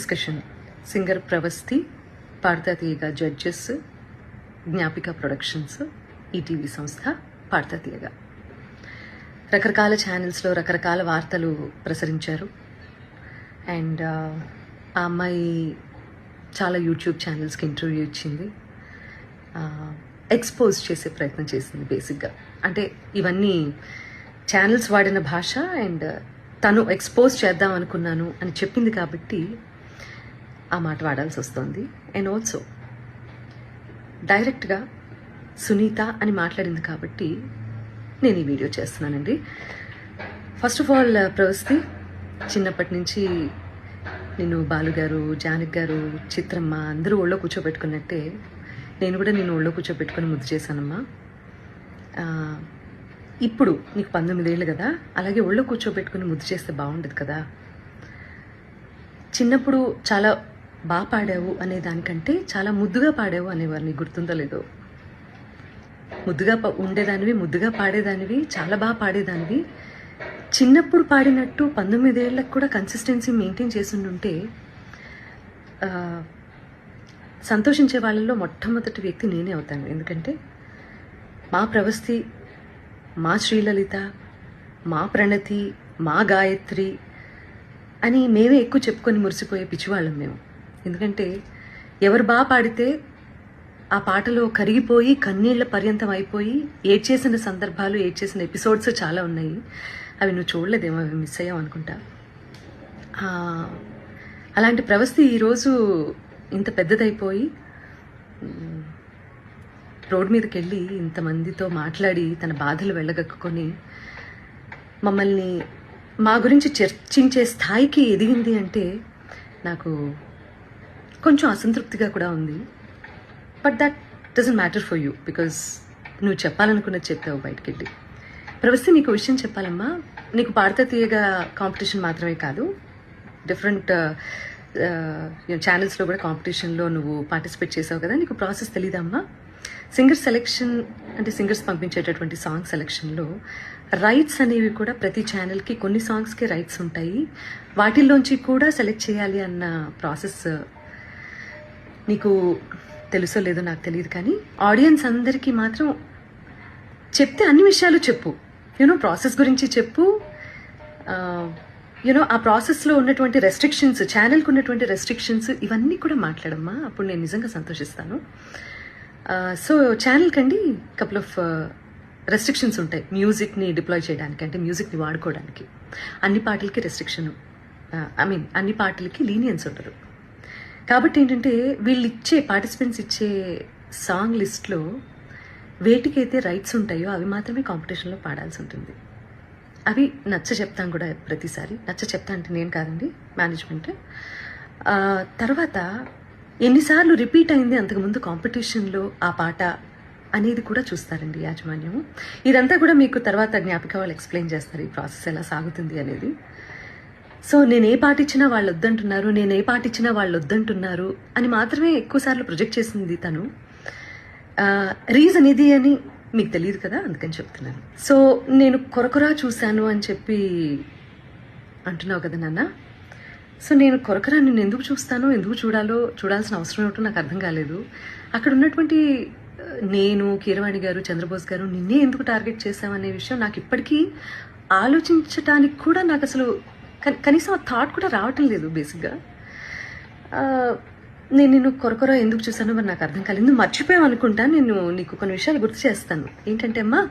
Discussion singer Pravasthi, పాడతా తీయగా judges, జ్ఞాపిక productions, ETV సంస్థ, పాడతా తీయగా రకరకాల ఛానల్స్లో రకరకాల వార్తలు ప్రసరించారు. అండ్ ఆ అమ్మాయి చాలా యూట్యూబ్ ఛానల్స్కి ఇంటర్వ్యూ ఇచ్చింది, ఎక్స్పోజ్ చేసే ప్రయత్నం చేసింది. బేసిక్గా అంటే ఇవన్నీ ఛానల్స్ వాడిన భాష అండ్ తను ఎక్స్పోజ్ చేద్దాం అనుకున్నాను అని చెప్పింది కాబట్టి ఆ మాట వాడాల్సి వస్తుంది. అండ్ ఆల్సో డైరెక్ట్గా సునీత అని మాట్లాడింది కాబట్టి నేను ఈ వీడియో చేస్తున్నానండి. ఫస్ట్ ఆఫ్ ఆల్ ప్రవస్తి, చిన్నప్పటి నుంచి నేను బాలుగారు, జానక్ గారు, చిత్రమ్మ అందరూ ఒళ్ళో కూర్చోబెట్టుకున్నట్టే నేను కూడా నేను ఒళ్ళో కూర్చోబెట్టుకుని ముద్దు చేశానమ్మా. ఇప్పుడు నీకు 19 ఏళ్ళు కదా, అలాగే ఒళ్ళో కూర్చోబెట్టుకుని ముద్దు చేస్తే బాగుండదు కదా. చిన్నప్పుడు చాలా బాగా పాడావు అనే దానికంటే చాలా ముద్దుగా పాడావు అనేవారు, నీకు గుర్తుందో లేదో. ముద్దుగా ఉండేదానివి, ముద్దుగా పాడేదానివి, చాలా బాగా పాడేదానివి. చిన్నప్పుడు పాడినట్టు 19 ఏళ్ళకు కూడా కన్సిస్టెన్సీ మెయింటైన్ చేసి ఉంటే సంతోషించే వాళ్ళల్లో మొట్టమొదటి వ్యక్తి నేనే అవుతాను. ఎందుకంటే మా ప్రవస్తి, మా శ్రీలలిత, మా ప్రణతి, మా గాయత్రి అని మేమే ఎక్కువ చెప్పుకొని మురిసిపోయే పిచ్చివాళ్ళం మేము. ఎందుకంటే ఎవరు బాగా పాడితే ఆ పాటలో కరిగిపోయి కన్నీళ్ల పర్యంతం అయిపోయి ఏడ్చేసిన సందర్భాలు, ఏడ్చేసిన ఎపిసోడ్స్ చాలా ఉన్నాయి. అవి నువ్వు చూడలేదేమో, అవి మిస్ అయ్యావు అనుకుంటా. అలాంటి ప్రవస్తి ఈరోజు ఇంత పెద్దదైపోయి రోడ్ మీదకి వెళ్ళి ఇంతమందితో మాట్లాడి తన బాధలు వెళ్ళగక్కుని మమ్మల్ని మా గురించి చర్చించే స్థాయికి ఎదిగింది అంటే నాకు కొంచెం అసంతృప్తిగా కూడా ఉంది. But that doesn't matter for you, because నువ్వు చెప్పాలనుకున్నది చెప్పావు బయటికి వెళ్ళి. ప్రవస్తి, నీకు విషయం చెప్పాలమ్మా, నీకు పాడతా తీయగా కాంపిటీషన్ మాత్రమే కాదు, డిఫరెంట్ ఛానల్స్లో కూడా కాంపిటీషన్లో నువ్వు పార్టిసిపేట్ చేసావు కదా, నీకు ప్రాసెస్ తెలీదమ్మా. సింగర్ సెలెక్షన్ అంటే సింగర్స్ పంపించేటటువంటి సాంగ్ సెలెక్షన్లో రైట్స్ అనేవి కూడా ప్రతి ఛానల్కి కొన్ని సాంగ్స్కి రైట్స్ ఉంటాయి, వాటిల్లోంచి కూడా సెలెక్ట్ చేయాలి అన్న ప్రాసెస్ నీకు తెలుసో లేదో నాకు తెలియదు. కానీ ఆడియన్స్ అందరికీ మాత్రం చెప్తే అన్ని విషయాలు చెప్పు, ప్రాసెస్ గురించి చెప్పు. ఆ ప్రాసెస్లో ఉన్నటువంటి రెస్ట్రిక్షన్స్, ఛానల్కి ఉన్నటువంటి రెస్ట్రిక్షన్స్ ఇవన్నీ కూడా మాట్లాడమ్మా, అప్పుడు నేను నిజంగా సంతోషిస్తాను. సో ఛానల్కి అండి కపుల్ ఆఫ్ రెస్ట్రిక్షన్స్ ఉంటాయి మ్యూజిక్ని డిప్లాయ్ చేయడానికి, అంటే మ్యూజిక్ని వాడుకోవడానికి. అన్ని పాటలకి రెస్ట్రిక్షన్, అన్ని పాటలకి లీనియన్స్ ఉండదు. కాబట్టి ఏంటంటే వీళ్ళు ఇచ్చే పార్టిసిపెంట్స్ ఇచ్చే సాంగ్ లిస్ట్లో వేటికైతే రైట్స్ ఉంటాయో అవి మాత్రమే కాంపిటీషన్లో పాడాల్సి ఉంటుంది. అవి నచ్చ చెప్తాను కూడా ప్రతిసారి. నచ్చ చెప్తా అంటే నేను కాదండి, మేనేజ్మెంట్. తర్వాత ఎన్నిసార్లు రిపీట్ అయింది అంతకుముందు కాంపిటీషన్లో ఆ పాట అనేది కూడా చూస్తారండి యాజమాన్యము. ఇదంతా కూడా మీకు తర్వాత జ్ఞాపిక వాళ్ళు ఎక్స్ప్లెయిన్ చేస్తారు ఈ ప్రాసెస్ ఎలా సాగుతుంది అనేది. సో నేను ఏ పాట ఇచ్చినా వాళ్ళు వద్దంటున్నారు, నేను ఏ పాట ఇచ్చినా వాళ్ళు వద్దంటున్నారు అని మాత్రమే ఎక్కువసార్లు ప్రొజెక్ట్ చేసింది తను. రీజన్ ఇది అని మీకు తెలియదు కదా, అందుకని చెప్తున్నాను. సో నేను కొరకొరా చూశాను అని చెప్పి అంటున్నావు కదా నాన్న. సో నేను కొరకరా నిన్ను ఎందుకు చూస్తానో, ఎందుకు చూడాల్సిన అవసరం ఏమిటో నాకు అర్థం కాలేదు. అక్కడ ఉన్నటువంటి నేను, కీరవాణి గారు, చంద్రబోస్ గారు నిన్నే ఎందుకు టార్గెట్ చేశామనే విషయం నాకు ఇప్పటికీ ఆలోచించటానికి కూడా నాకు అసలు కనీసం ఆ థాట్ కూడా రావటం లేదు. బేసిక్గా నేను నిన్ను కొరకొర ఎందుకు చూసానో మరి నాకు అర్థం కాలేదు. నువ్వు మర్చిపోయావు అనుకుంటా. నేను నీకు కొన్ని విషయాలు గుర్తు చేస్తాను. ఏంటంటే అమ్మా,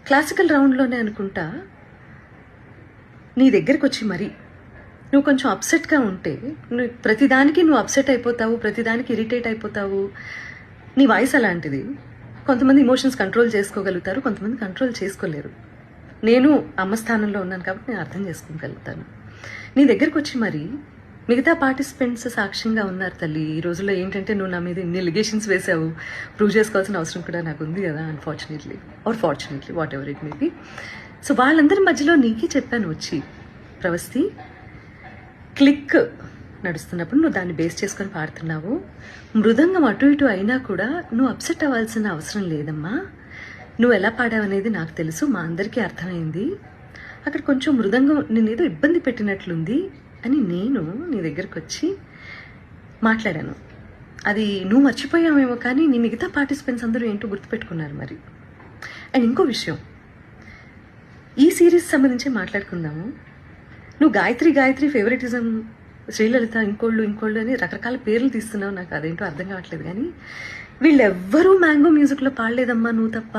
క్లాసికల్ రౌండ్లోనే అనుకుంటా నీ దగ్గరికి వచ్చి మరి నువ్వు కొంచెం అప్సెట్గా ఉంటే, నువ్వు ప్రతిదానికి నువ్వు అప్సెట్ అయిపోతావు, ప్రతిదానికి ఇరిటేట్ అయిపోతావు. నీ వాయిస్ అలాంటిది. కొంతమంది ఇమోషన్స్ కంట్రోల్ చేసుకోగలుగుతారు, కొంతమంది కంట్రోల్ చేసుకోలేరు. నేను అమ్మ స్థానంలో ఉన్నాను కాబట్టి నేను అర్థం చేసుకోగలుగుతాను. నీ దగ్గరికి వచ్చి మరి మిగతా పార్టిసిపెంట్స్ సాక్ష్యంగా ఉన్నారు తల్లి. ఈ రోజుల్లో ఏంటంటే నువ్వు నా మీద ఇన్ని లిగేషన్స్ వేసావు, ప్రూవ్ చేసుకోవాల్సిన అవసరం కూడా నాకు ఉంది కదా, unfortunately are fortunately, what ever it may be. So వాళ్ళందరి మధ్యలో నీకే చెప్పాను వచ్చి, ప్రవస్తి క్లిక్ నడుస్తున్నప్పుడు నువ్వు దాన్ని బేస్ చేసుకొని పాడుతున్నావు. మృదంగం అటు ఇటు అయినా కూడా నువ్వు అప్సెట్ అవ్వాల్సిన అవసరం లేదమ్మా. నువ్వు ఎలా పాడావనేది నాకు తెలుసు, మా అందరికీ అర్థమైంది. అక్కడ కొంచెం మృదంగం నేనేదో ఇబ్బంది పెట్టినట్లుంది, అని నేను నీ దగ్గరకు వచ్చి మాట్లాడాను. అది నువ్వు మర్చిపోయావేమో కానీ నీ మిగతా పార్టిసిపెంట్స్ అందరూ ఏంటో గుర్తుపెట్టుకున్నారు మరి. అండ్ ఇంకో విషయం, ఈ సిరీస్ సంబంధించి మాట్లాడుకుందాము. నువ్వు గాయత్రి ఫేవరెటిజం, శ్రీలలిత ఇంకోళ్ళు అని రకరకాల పేర్లు తీస్తున్నావు. నాకు అదేంటో అర్థం కావట్లేదు. కానీ వీళ్ళెవ్వరూ మ్యాంగో మ్యూజిక్లో పాడలేదమ్మా, నువ్వు తప్ప.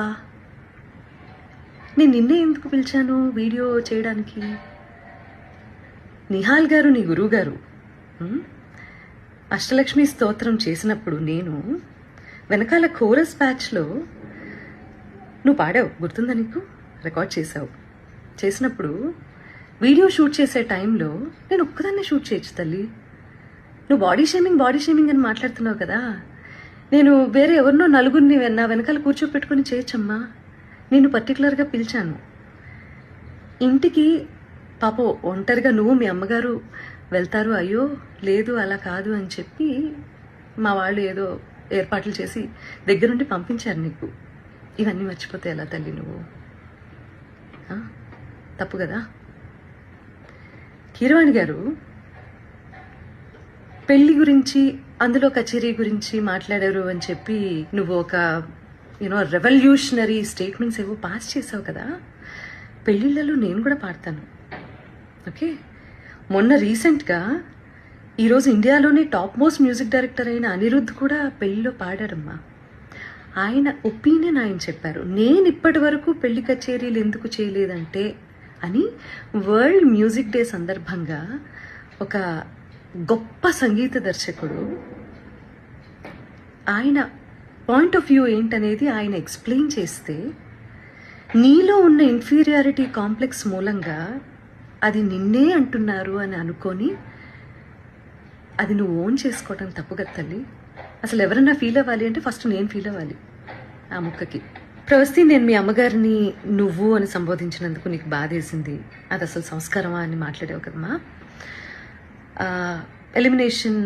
నేను నిన్నే ఎందుకు పిలిచాను వీడియో చేయడానికి? నిహాల్ గారు నీ గురువు గారు అష్టలక్ష్మి స్తోత్రం చేసినప్పుడు నేను వెనకాల కోరస్ బ్యాచ్లో నువ్వు పాడావు, గుర్తుందా నీకు? రికార్డ్ చేసినప్పుడు వీడియో షూట్ చేసే టైంలో నేను ఒక్కదాన్నే షూట్ చేయొచ్చు తల్లి. నువ్వు బాడీ షేమింగ్ అని మాట్లాడుతున్నావు కదా. నేను వేరే ఎవరినో నలుగురిని నా వెనకాల కూర్చోపెట్టుకుని చేయొచ్చమ్మా. నేను పర్టికులర్గా పిలిచాను ఇంటికి. పాపం ఒంటరిగా నువ్వు మీ అమ్మగారు వెళ్తారు, అయ్యో లేదు అలా కాదు అని చెప్పి మా వాళ్ళు ఏదో ఏర్పాట్లు చేసి దగ్గరుండి పంపించారు నీకు. ఇవన్నీ మర్చిపోతే ఎలా తల్లి నువ్వు? తప్పు కదా. కీరవాణి గారు పెళ్లి గురించి, అందులో కచేరీ గురించి మాట్లాడారు అని చెప్పి నువ్వు ఒక రెవల్యూషనరీ స్టేట్మెంట్స్ ఏవో పాస్ చేసావు కదా. పెళ్ళిళ్ళలో నేను కూడా పాడతాను, ఓకే? మొన్న రీసెంట్గా ఈరోజు ఇండియాలోనే టాప్ మోస్ట్ మ్యూజిక్ డైరెక్టర్ అయిన అనిరుద్ధ్ కూడా పెళ్లిలో పాడారమ్మా. ఆయన ఒపీనియన్ ఆయన చెప్పారు. నేను ఇప్పటి వరకు పెళ్లి కచేరీలు ఎందుకు చేయలేదంటే అని వరల్డ్ మ్యూజిక్ డే సందర్భంగా ఒక గొప్ప సంగీత దర్శకుడు ఆయన పాయింట్ ఆఫ్ వ్యూ ఏంటనేది ఆయన ఎక్స్ప్లెయిన్ చేస్తే, నీలో ఉన్న ఇన్ఫీరియారిటీ కాంప్లెక్స్ మూలంగా అది నిన్నే అంటున్నారు అని అనుకొని అది నువ్వు ఓన్ చేసుకోవటం తప్పు కదా తల్లి. అసలు ఎవరన్నా ఫీల్ అవ్వాలి అంటే ఫస్ట్ నేను ఫీల్ అవ్వాలి ఆ ముక్కకి. ప్రవస్తి, నేను మీ అమ్మగారిని నువ్వు అని సంబోధించినందుకు నీకు బాధేసింది, అది అసలు సంస్కారమా అని మాట్లాడావు కదమ్మా. ఎలిమినేషన్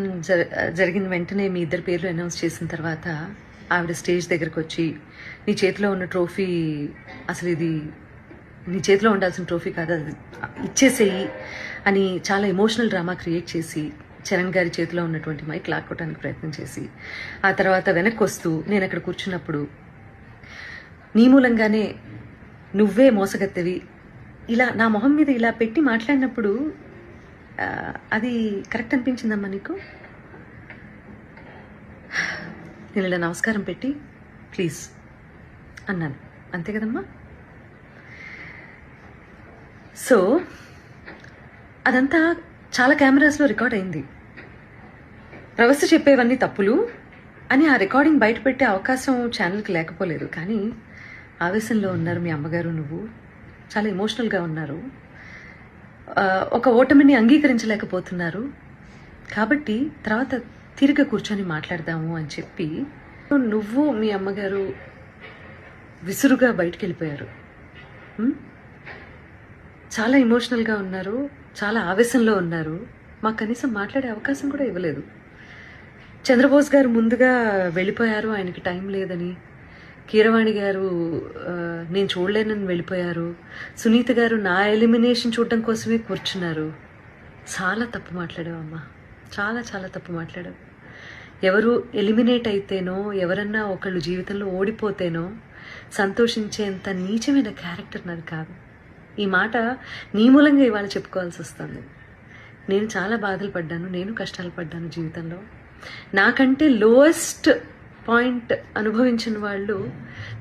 జరిగిన వెంటనే మీ ఇద్దరు పేర్లు అనౌన్స్ చేసిన తర్వాత ఆవిడ స్టేజ్ దగ్గరకు వచ్చి నీ చేతిలో ఉన్న ట్రోఫీ, అసలు ఇది నీ చేతిలో ఉండాల్సిన ట్రోఫీ కాదు, అది ఇచ్చేసేయి అని చాలా ఎమోషనల్ డ్రామా క్రియేట్ చేసి చరణ్ గారి చేతిలో ఉన్నటువంటి మైక్ లాక్కోవడానికి ప్రయత్నం చేసి ఆ తర్వాత వెనక్కి వస్తూ నేను అక్కడ కూర్చున్నప్పుడు నీ మూలంగానే నువ్వే మోసగత్తెవి ఇలా నా మొహం మీద ఇలా పెట్టి మాట్లాడినప్పుడు అది కరెక్ట్ అనిపించిందమ్మా నీకు? నేను ఇలా నమస్కారం పెట్టి ప్లీజ్ అన్నాను, అంతే కదమ్మా. సో అదంతా చాలా కెమెరాస్లో రికార్డ్ అయింది. ప్రవస్తి చెప్పేవన్నీ తప్పులు అని ఆ రికార్డింగ్ బయట పెట్టే అవకాశం ఛానల్కి లేకపోలేదు. కానీ ఆవేశంలో ఉన్నారు మీ అమ్మగారు, నువ్వు చాలా ఎమోషనల్గా ఉన్నారు, ఒక ఓటమిని అంగీకరించలేకపోతున్నారు. కాబట్టి తర్వాత తిరిగి కూర్చొని మాట్లాడదాము అని చెప్పి నువ్వు మీ అమ్మగారు విసురుగా బయటికి వెళ్ళిపోయారు. చాలా ఎమోషనల్గా ఉన్నారు, చాలా ఆవేశంలో ఉన్నారు. మాకు కనీసం మాట్లాడే అవకాశం కూడా ఇవ్వలేదు. చంద్రబోస్ గారు ముందుగా వెళ్ళిపోయారు, ఆయనకి టైం లేదని. కీరవాణి గారు నేను చూడలేనని వెళ్ళిపోయారు. సునీత గారు నా ఎలిమినేషన్ చూడటం కోసమే కూర్చున్నారు. చాలా తప్పు మాట్లాడావు అమ్మా, చాలా చాలా తప్పు మాట్లాడావు. ఎవరు ఎలిమినేట్ అయితేనో, ఎవరన్నా ఒకళ్ళు జీవితంలో ఓడిపోతేనో సంతోషించేంత నీచమైన క్యారెక్టర్ నాది కాదు. ఈ మాట నీ మూలంగా ఇవాళ చెప్పుకోవాల్సి వస్తుంది. నేను చాలా బాధలు పడ్డాను, నేను కష్టాలు పడ్డాను జీవితంలో. నాకంటే లోయెస్ట్ పాయింట్ అనుభవించిన వాళ్ళు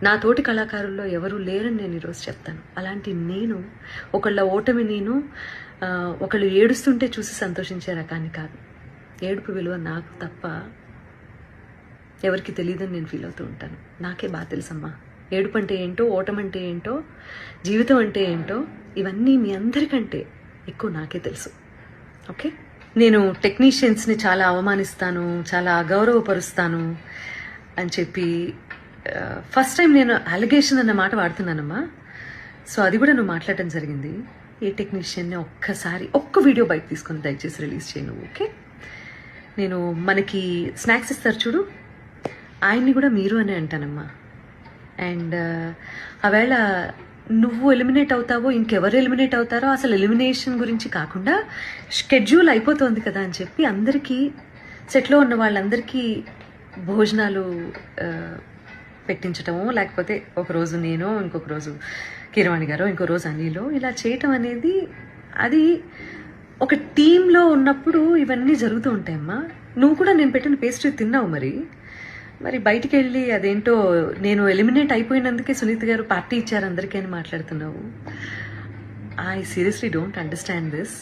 నా తోటి కళాకారుల్లో ఎవరూ లేరని నేను ఈరోజు చెప్తాను. అలాంటి నేను ఒకళ్ళ ఓటమి, నేను ఒకళ్ళు ఏడుస్తుంటే చూసి సంతోషించే రకాన్ని కాదు. ఏడుపు విలువ నాకు తప్ప ఎవరికి తెలియదని నేను ఫీల్ అవుతూ ఉంటాను. నాకే బాగా తెలుసమ్మా ఏడుపు అంటే ఏంటో, ఓటం అంటే ఏంటో, జీవితం అంటే ఏంటో. ఇవన్నీ మీ అందరికంటే ఎక్కువ నాకే తెలుసు, ఓకే? నేను టెక్నీషియన్స్ని చాలా అవమానిస్తాను, చాలా అగౌరవపరుస్తాను అని చెప్పి ఫస్ట్ టైం నేను అలిగేషన్ అన్న మాట వాడుతున్నానమ్మా. సో అది కూడా నువ్వు మాట్లాడటం జరిగింది. ఏ టెక్నీషియన్ని ఒక్క వీడియో బయట తీసుకొని దయచేసి రిలీజ్ చేయను, ఓకే? నేను మనకి స్నాక్స్ ఇస్తారు చూడు, ఆయన్ని కూడా మీరు అనే అంటానమ్మా. అండ్ ఆవేళ నువ్వు ఎలిమినేట్ అవుతావో ఇంకెవరు ఎలిమినేట్ అవుతారో అసలు ఎలిమినేషన్ గురించి కాకుండా షెడ్యూల్ అయిపోతుంది కదా అని చెప్పి అందరికీ సెట్లో ఉన్న వాళ్ళందరికీ భోజనాలు పెట్టించటము, లేకపోతే ఒకరోజు నేను, ఇంకొక రోజు కీరవాణి గారు, ఇంకో రోజు అనిలో, ఇలా చేయటం అనేది అది ఒక టీంలో ఉన్నప్పుడు ఇవన్నీ జరుగుతూ ఉంటాయమ్మా. నువ్వు కూడా నేను పెట్టిన పేస్ట్రీ తిన్నావు, మరి బయటికి వెళ్ళి అదేంటో నేను ఎలిమినేట్ అయిపోయినందుకే సునీత గారు పార్టీ ఇచ్చారు అందరికీ అని మాట్లాడుతున్నావు. I seriously don't understand this.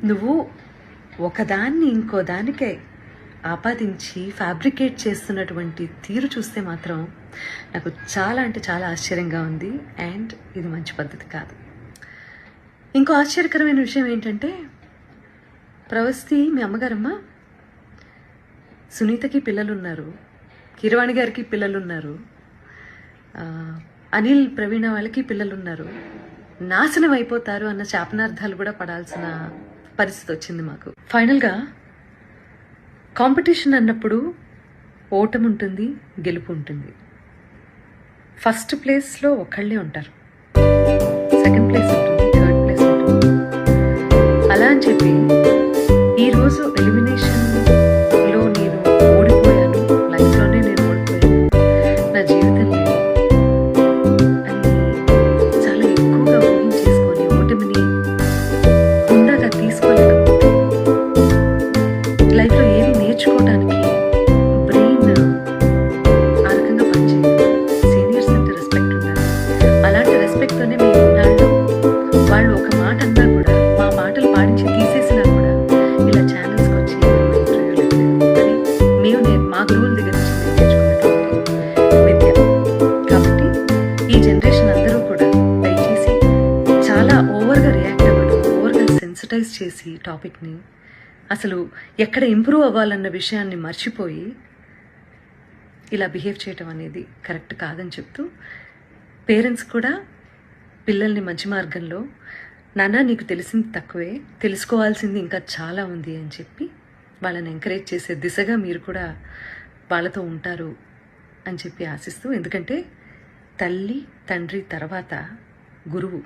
నువ్వు ఒకదాన్ని ఇంకో దానికే ఆపాదించి ఫ్యాబ్రికేట్ చేస్తున్నటువంటి తీరు చూస్తే మాత్రం నాకు చాలా అంటే చాలా ఆశ్చర్యంగా ఉంది. అండ్ ఇది మంచి పద్ధతి కాదు. ఇంకో ఆశ్చర్యకరమైన విషయం ఏంటంటే, ప్రవస్తి మీ అమ్మగారమ్మ, సునీతకి పిల్లలు ఉన్నారు, కీరవాణి గారికి పిల్లలు ఉన్నారు, అనిల్ ప్రవీణ వాళ్ళకి పిల్లలు ఉన్నారు, నాశనం అయిపోతారు అన్న శాపనార్థాలు కూడా పడాల్సిన పరిస్థితి వచ్చింది మాకు. ఫైనల్గా కాంపిటీషన్ అన్నప్పుడు ఓటమి ఉంటుంది, గెలుపు ఉంటుంది. ఫస్ట్ ప్లేస్లో ఒకళ్ళే ఉంటారు, సెకండ్ ప్లేస్ ఉంటుంది, థర్డ్ ప్లేస్ ఉంటుంది. అలా అని చెప్పి ఈరోజు ఎలిమినేషన్లో నేను ఓడిపోయాను, లైఫ్లోనే నేను ఓడిపోయాను, నా జీవితం లేదు అని చాలా ఎక్కువగా ఊహించేసుకొని ఓటమిని హుందాగా తీసుకోలేకపోతే లైఫ్లో ఏమి నేర్చుకోవడానికి బ్రెయిన్ ఆ రకంగా పనిచేయదు. సీనియర్స్ అంటే రెస్పెక్ట్ ఉండాలి. అలాంటి రెస్పెక్ట్తోనే మేము ఉన్నాళ్ళు. వాళ్ళు ఒక మాట అన్నా కూడా, మా మాటలు పాడించి తీసేసినా కూడా ఇలా ఛానల్స్కి వచ్చి ఇంటర్వ్యూలు ఇవ్వలేదు. అది మా గురువుల దగ్గర నుంచి నేర్చుకున్నటువంటి విద్య. కాబట్టి ఈ జనరేషన్ అందరూ కూడా దయచేసి చాలా ఓవర్గా రియాక్ట్ అవ్వడం, ఓవర్గా సెన్సిటైజ్ చేసి టాపిక్ని అసలు ఎక్కడ ఇంప్రూవ్ అవ్వాలన్న విషయాన్ని మర్చిపోయి ఇలా బిహేవ్ చేయటం అనేది కరెక్ట్ కాదని చెప్తూ, పేరెంట్స్ కూడా పిల్లల్ని మంచి మార్గంలో, నాన్న నీకు తెలిసింది తక్కువే, తెలుసుకోవాల్సింది ఇంకా చాలా ఉంది అని చెప్పి వాళ్ళని ఎంకరేజ్ చేసే దిశగా మీరు కూడా వాళ్ళతో ఉంటారు అని చెప్పి ఆశిస్తూ, ఎందుకంటే తల్లి తండ్రి తర్వాత గురువు,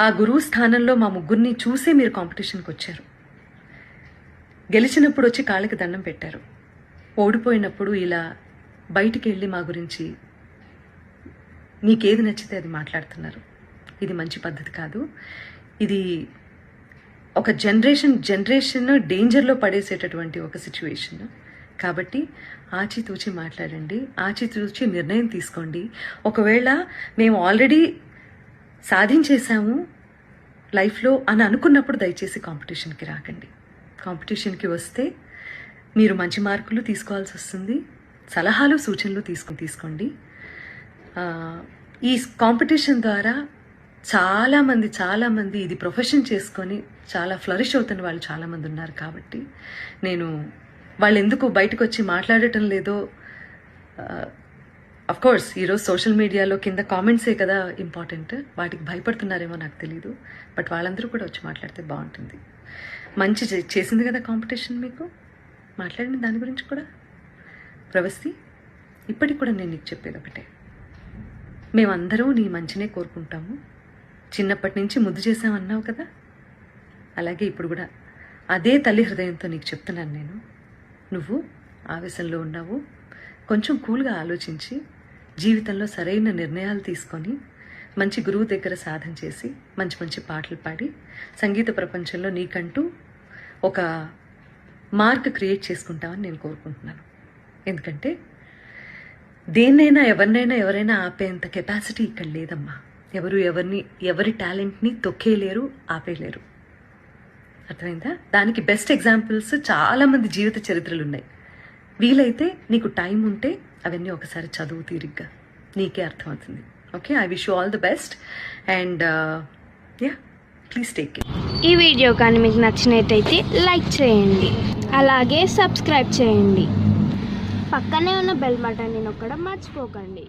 ఆ గురువు స్థానంలో మా ముగ్గురిని చూసే మీరు కాంపిటీషన్కి వచ్చారు. గెలిచినప్పుడు వచ్చి కాళ్ళకి దండం పెట్టారు, ఓడిపోయినప్పుడు ఇలా బయటికి వెళ్ళి మా గురించి నీకేది నచ్చితే అది మాట్లాడుతున్నారు. ఇది మంచి పద్ధతి కాదు. ఇది ఒక జనరేషన్ డేంజర్లో పడేసేటటువంటి ఒక సిచ్యువేషన్. కాబట్టి ఆచితూచి మాట్లాడండి, ఆచితూచి నిర్ణయం తీసుకోండి. ఒకవేళ మేము ఆల్రెడీ సాధించేశాము లైఫ్లో అని అనుకున్నప్పుడు దయచేసి కాంపిటీషన్కి రాకండి. కాంపిటీషన్కి వస్తే మీరు మంచి మార్కులు తీసుకోవాల్సి వస్తుంది, సలహాలు సూచనలు తీసుకోండి. ఈ కాంపిటీషన్ ద్వారా చాలామంది ఇది ప్రొఫెషన్ చేసుకొని చాలా ఫ్లరిష్ అవుతున్న వాళ్ళు చాలామంది ఉన్నారు. కాబట్టి నేను వాళ్ళు ఎందుకు బయటకు వచ్చి మాట్లాడటం లేదో, అఫ్కోర్స్ ఈరోజు సోషల్ మీడియాలో కింద కామెంట్సే కదా ఇంపార్టెంట్, వాటికి భయపడుతున్నారేమో నాకు తెలీదు. బట్ వాళ్ళందరూ కూడా వచ్చి మాట్లాడితే బాగుంటుంది. మంచి చేసింది కదా కాంపిటీషన్, మీకు మాట్లాడిన దాని గురించి కూడా. ప్రవస్తి, ఇప్పటికి కూడా నేను నీకు చెప్పేది ఒకటే, మేమందరం నీ మంచినే కోరుకుంటాము. చిన్నప్పటి నుంచి ముద్దు చేసామన్నావు కదా, అలాగే ఇప్పుడు కూడా అదే తల్లి హృదయంతో నీకు చెప్తున్నాను నేను. నువ్వు ఆవేశంలో ఉన్నావు, కొంచెం కూల్గా ఆలోచించి జీవితంలో సరైన నిర్ణయాలు తీసుకొని మంచి గురువు దగ్గర సాధన చేసి మంచి పాటలు పాడి సంగీత ప్రపంచంలో నీకంటూ ఒక మార్క్ క్రియేట్ చేసుకుంటామని నేను కోరుకుంటున్నాను. ఎందుకంటే దేన్నైనా ఎవరైనా ఆపేంత కెపాసిటీ ఇక్కడ లేదమ్మా. ఎవరి టాలెంట్ని తొక్కేయలేరు, ఆపేయలేరు. అర్థమైందా? దానికి బెస్ట్ ఎగ్జాంపుల్స్ చాలామంది జీవిత చరిత్రలు ఉన్నాయి. వీలైతే నీకు టైం ఉంటే అవన్నీ ఒకసారి చదువు తీరిగ్గా, నీకే అర్థమవుతుంది. Okay, I wish you all the best and please take care. ఈ వీడియో కానీ మీకు నచ్చినట్టయితే లైక్ చేయండి, అలాగే సబ్స్క్రైబ్ చేయండి. పక్కనే ఉన్న బెల్ బటన్ని నొక్కడం మర్చిపోకండి.